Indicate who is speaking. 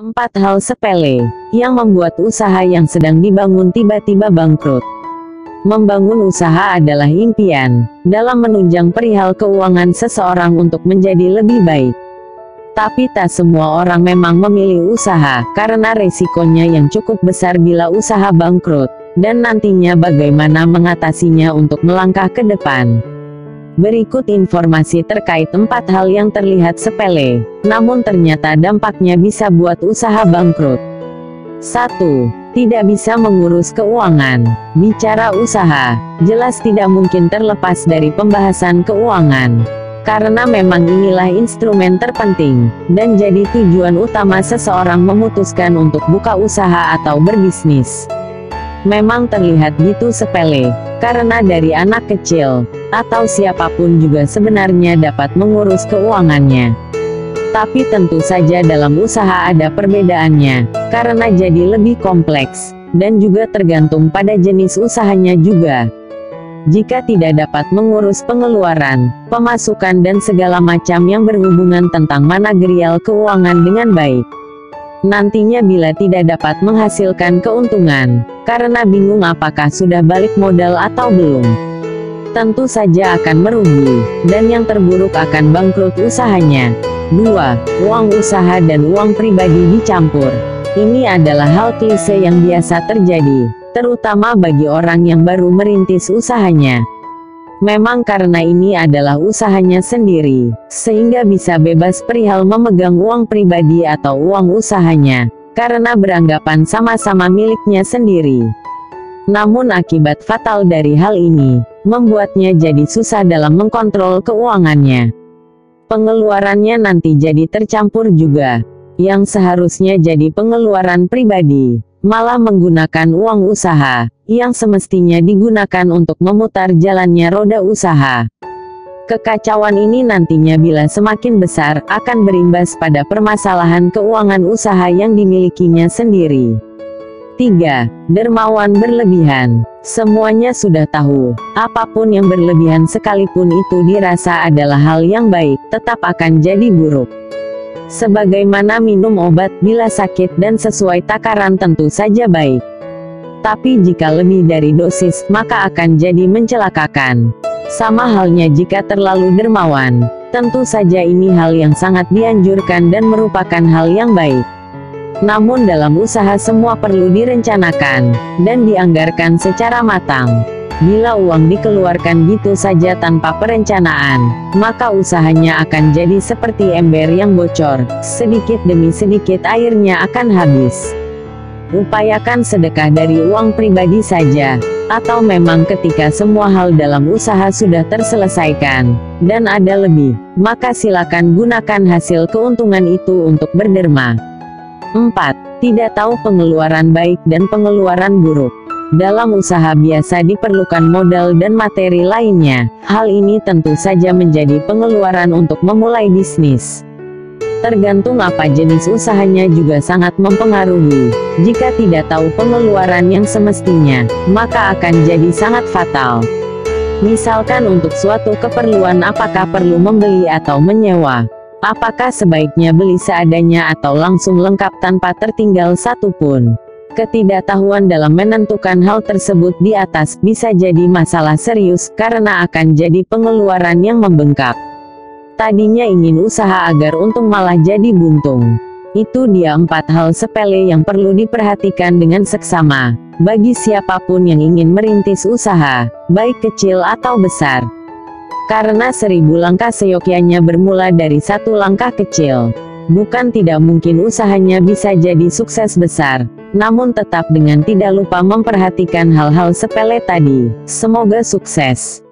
Speaker 1: 4 hal sepele yang membuat usaha yang sedang dibangun tiba-tiba bangkrut. Membangun usaha adalah impian dalam menunjang perihal keuangan seseorang untuk menjadi lebih baik. Tapi tak semua orang memang memilih usaha karena resikonya yang cukup besar bila usaha bangkrut, dan nantinya bagaimana mengatasinya untuk melangkah ke depan. Berikut informasi terkait 4 hal yang terlihat sepele, namun ternyata dampaknya bisa buat usaha bangkrut. 1. Tidak bisa mengurus keuangan. Bicara usaha, jelas tidak mungkin terlepas dari pembahasan keuangan. Karena memang inilah instrumen terpenting, dan jadi tujuan utama seseorang memutuskan untuk buka usaha atau berbisnis. Memang terlihat gitu sepele, karena dari anak kecil, atau siapapun juga sebenarnya dapat mengurus keuangannya. Tapi tentu saja dalam usaha ada perbedaannya, karena jadi lebih kompleks, dan juga tergantung pada jenis usahanya juga. Jika tidak dapat mengurus pengeluaran, pemasukan dan segala macam yang berhubungan tentang manajerial keuangan dengan baik, nantinya bila tidak dapat menghasilkan keuntungan, karena bingung apakah sudah balik modal atau belum, tentu saja akan merugi, dan yang terburuk akan bangkrut usahanya. 2. Uang usaha dan uang pribadi dicampur. Ini adalah hal klise yang biasa terjadi, terutama bagi orang yang baru merintis usahanya. Memang karena ini adalah usahanya sendiri, sehingga bisa bebas perihal memegang uang pribadi atau uang usahanya, karena beranggapan sama-sama miliknya sendiri. Namun akibat fatal dari hal ini, membuatnya jadi susah dalam mengkontrol keuangannya. Pengeluarannya nanti jadi tercampur juga, yang seharusnya jadi pengeluaran pribadi, malah menggunakan uang usaha, yang semestinya digunakan untuk memutar jalannya roda usaha. Kekacauan ini nantinya bila semakin besar, akan berimbas pada permasalahan keuangan usaha yang dimilikinya sendiri. 3. Dermawan berlebihan. Semuanya sudah tahu, apapun yang berlebihan sekalipun itu dirasa adalah hal yang baik, tetap akan jadi buruk. Sebagaimana minum obat bila sakit dan sesuai takaran tentu saja baik. Tapi jika lebih dari dosis, maka akan jadi mencelakakan. Sama halnya jika terlalu dermawan, tentu saja ini hal yang sangat dianjurkan dan merupakan hal yang baik. Namun dalam usaha semua perlu direncanakan, dan dianggarkan secara matang. Bila uang dikeluarkan gitu saja tanpa perencanaan, maka usahanya akan jadi seperti ember yang bocor, sedikit demi sedikit airnya akan habis. Upayakan sedekah dari uang pribadi saja, atau memang ketika semua hal dalam usaha sudah terselesaikan, dan ada lebih, maka silakan gunakan hasil keuntungan itu untuk berderma. 4. Tidak tahu pengeluaran baik dan pengeluaran buruk. Dalam usaha biasa diperlukan modal dan materi lainnya. Hal ini tentu saja menjadi pengeluaran untuk memulai bisnis. Tergantung apa jenis usahanya juga sangat mempengaruhi. Jika tidak tahu pengeluaran yang semestinya, maka akan jadi sangat fatal. Misalkan untuk suatu keperluan, apakah perlu membeli atau menyewa? Apakah sebaiknya beli seadanya atau langsung lengkap tanpa tertinggal satu pun? Ketidaktahuan dalam menentukan hal tersebut di atas bisa jadi masalah serius, karena akan jadi pengeluaran yang membengkak. Tadinya ingin usaha agar untung malah jadi buntung. Itu dia 4 hal sepele yang perlu diperhatikan dengan seksama, bagi siapapun yang ingin merintis usaha, baik kecil atau besar. Karena 1000 langkah seyogyanya bermula dari 1 langkah kecil. Bukan tidak mungkin usahanya bisa jadi sukses besar, namun tetap dengan tidak lupa memperhatikan hal-hal sepele tadi. Semoga sukses.